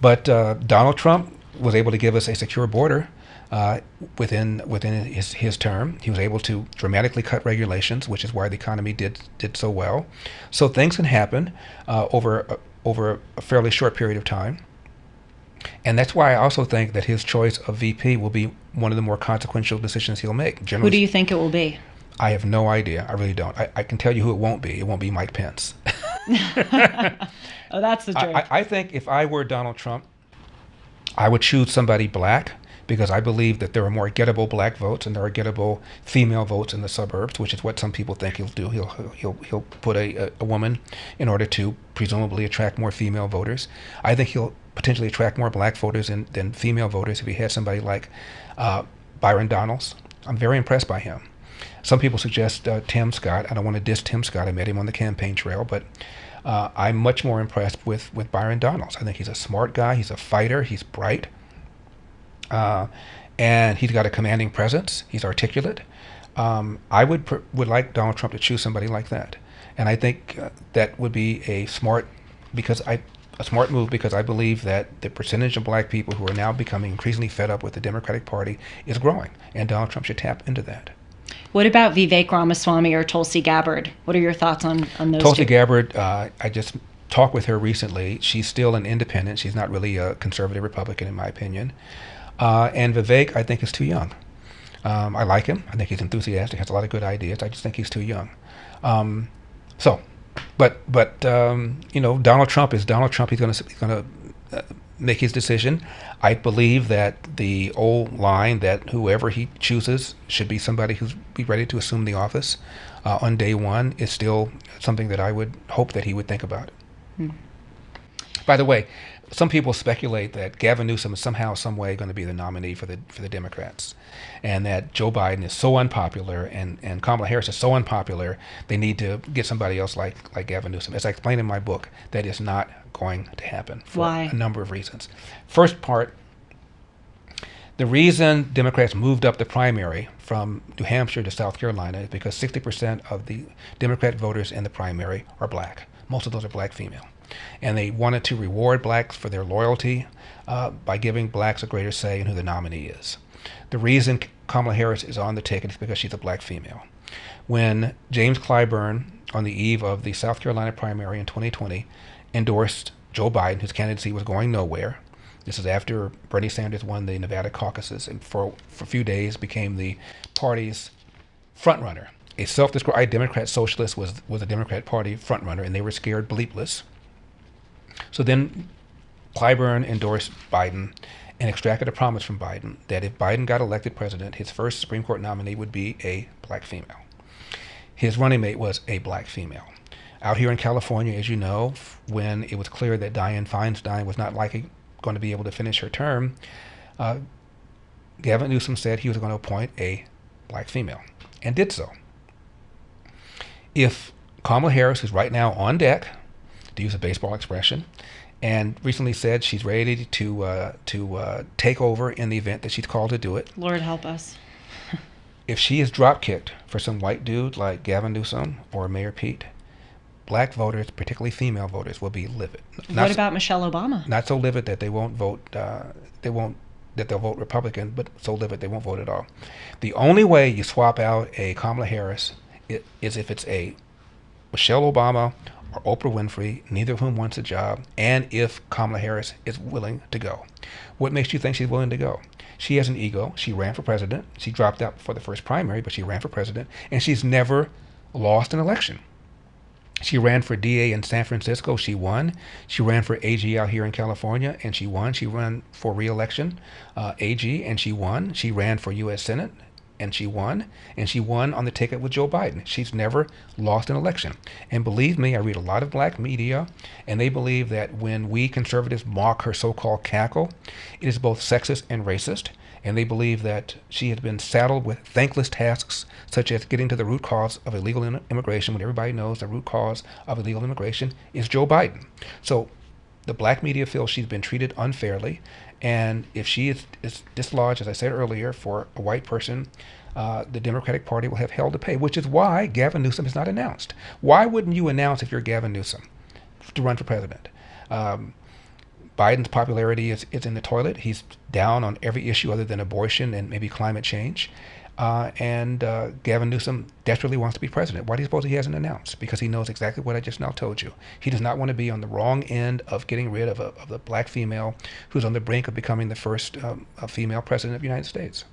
But Donald Trump was able to give us a secure border within his term. He was able to dramatically cut regulations, which is why the economy did so well. So things can happen over a fairly short period of time. And that's why I also think that his choice of VP will be one of the more consequential decisions he'll make. Who do you think it will be? I have no idea. I really don't. I can tell you who it won't be. It won't be Mike Pence. Oh, that's the joke. I think if I were Donald Trump, I would choose somebody black, because I believe that there are more gettable black votes and there are gettable female votes in the suburbs, which is what some people think he'll do. He'll put a woman in order to presumably attract more female voters. I think he'll potentially attract more black voters than female voters if he had somebody like Byron Donalds. I'm very impressed by him. Some people suggest Tim Scott. I don't want to diss Tim Scott. I met him on the campaign trail, but I'm much more impressed with Byron Donalds. I think he's a smart guy. He's a fighter. He's bright. And he's got a commanding presence. He's articulate. I would like Donald Trump to choose somebody like that, and I think that would be a smart move, because I believe that the percentage of black people who are now becoming increasingly fed up with the Democratic Party is growing, and Donald Trump should tap into that. What about Vivek Ramaswamy or Tulsi Gabbard? What are your thoughts on those Tulsi two? Gabbard, I just talked with her recently. She's still an independent. She's not really a conservative Republican, in my opinion. And Vivek, I think, is too young. I like him. I think he's enthusiastic, has a lot of good ideas. I just think he's too young. But Donald Trump is Donald Trump. He's going to make his decision. I believe that the old line that whoever he chooses should be somebody who's be ready to assume the office on day one is still something that I would hope that he would think about. By the way, some people speculate that Gavin Newsom is somehow, some way going to be the nominee for the Democrats, and that Joe Biden is so unpopular and Kamala Harris is so unpopular, they need to get somebody else like Gavin Newsom. As I explained in my book, that is not going to happen for a number of reasons. First part, the reason Democrats moved up the primary from New Hampshire to South Carolina is because 60% of the Democrat voters in the primary are black. Most of those are black female. And they wanted to reward blacks for their loyalty by giving blacks a greater say in who the nominee is. The reason Kamala Harris is on the ticket is because she's a black female. When James Clyburn, on the eve of the South Carolina primary in 2020, endorsed Joe Biden, whose candidacy was going nowhere, this is after Bernie Sanders won the Nevada caucuses and for a few days became the party's frontrunner. A self-described Democrat socialist was a Democrat Party frontrunner, and they were scared bleepless. So then Clyburn endorsed Biden and extracted a promise from Biden that if Biden got elected president, his first Supreme Court nominee would be a black female. His running mate was a black female. Out here in California, as you know, when it was clear that Dianne Feinstein was not likely going to be able to finish her term, Gavin Newsom said he was going to appoint a black female, and did so. If Kamala Harris, who's right now on deck, to use a baseball expression, and recently said she's ready to take over in the event that she's called to do it. Lord help us. If she is drop-kicked for some white dude like Gavin Newsom or Mayor Pete, black voters, particularly female voters, will be livid. What about Michelle Obama? Not so livid that they won't vote. That they'll vote Republican, but so livid they won't vote at all. The only way you swap out a Kamala Harris is if it's a Michelle Obama or Oprah Winfrey, neither of whom wants a job, and if Kamala Harris is willing to go. What makes you think she's willing to go? She has an ego. She ran for president. She dropped out for the first primary, but she ran for president, and she's never lost an election. She ran for DA in San Francisco. She won. She ran for AG out here in California, and she won. She ran for re-election, AG, and she won. She ran for U.S. Senate, and she won. And she won on the ticket with Joe Biden. She's never lost an election. And believe me, I read a lot of black media, and they believe that when we conservatives mock her so-called cackle, it is both sexist and racist. And they believe that she has been saddled with thankless tasks, such as getting to the root cause of illegal immigration, when everybody knows the root cause of illegal immigration is Joe Biden. So the black media feels she's been treated unfairly, and if she is dislodged, as I said earlier, for a white person, the Democratic Party will have hell to pay, which is why Gavin Newsom is not announced. Why wouldn't you announce if you're Gavin Newsom to run for president? Biden's popularity is in the toilet. He's down on every issue other than abortion and maybe climate change. And Gavin Newsom desperately wants to be president. Why do you suppose he hasn't announced? Because he knows exactly what I just now told you. He does not want to be on the wrong end of getting rid of the black female who's on the brink of becoming the first female president of the United States.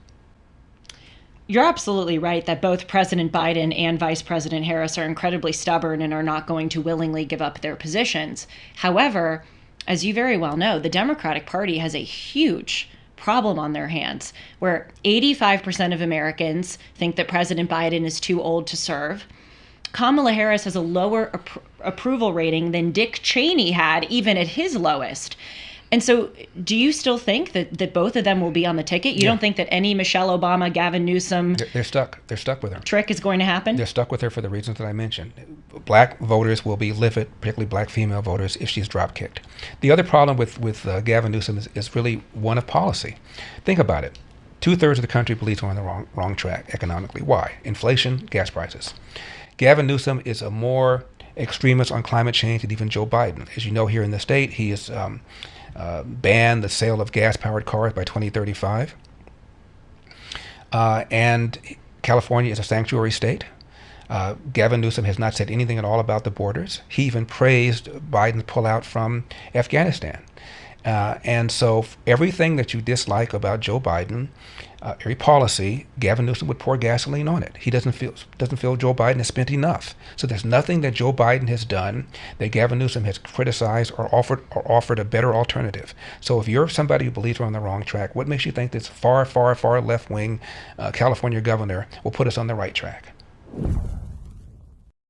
You're absolutely right that both President Biden and Vice President Harris are incredibly stubborn and are not going to willingly give up their positions. However, as you very well know, the Democratic Party has a huge problem on their hands, where 85% of Americans think that President Biden is too old to serve. Kamala Harris has a lower approval rating than Dick Cheney had, even at his lowest. And so do you still think that both of them will be on the ticket? You don't think that any Michelle Obama, Gavin Newsom They're stuck. They're stuck with her. trick is going to happen? They're stuck with her for the reasons that I mentioned. Black voters will be livid, particularly black female voters, if she's drop-kicked. The other problem with Gavin Newsom is really one of policy. Think about it. 2/3 of the country believes we're on the wrong track economically. Why? Inflation, gas prices. Gavin Newsom is a more extremist on climate change than even Joe Biden. As you know, here in the state, he is ban the sale of gas-powered cars by 2035. And California is a sanctuary state. Gavin Newsom has not said anything at all about the borders. He even praised Biden's pullout from Afghanistan. And so everything that you dislike about Joe Biden, every policy, Gavin Newsom would pour gasoline on it. He doesn't feel Joe Biden has spent enough. So there's nothing that Joe Biden has done that Gavin Newsom has criticized or offered a better alternative. So if you're somebody who believes we're on the wrong track, what makes you think this far left-wing California governor will put us on the right track?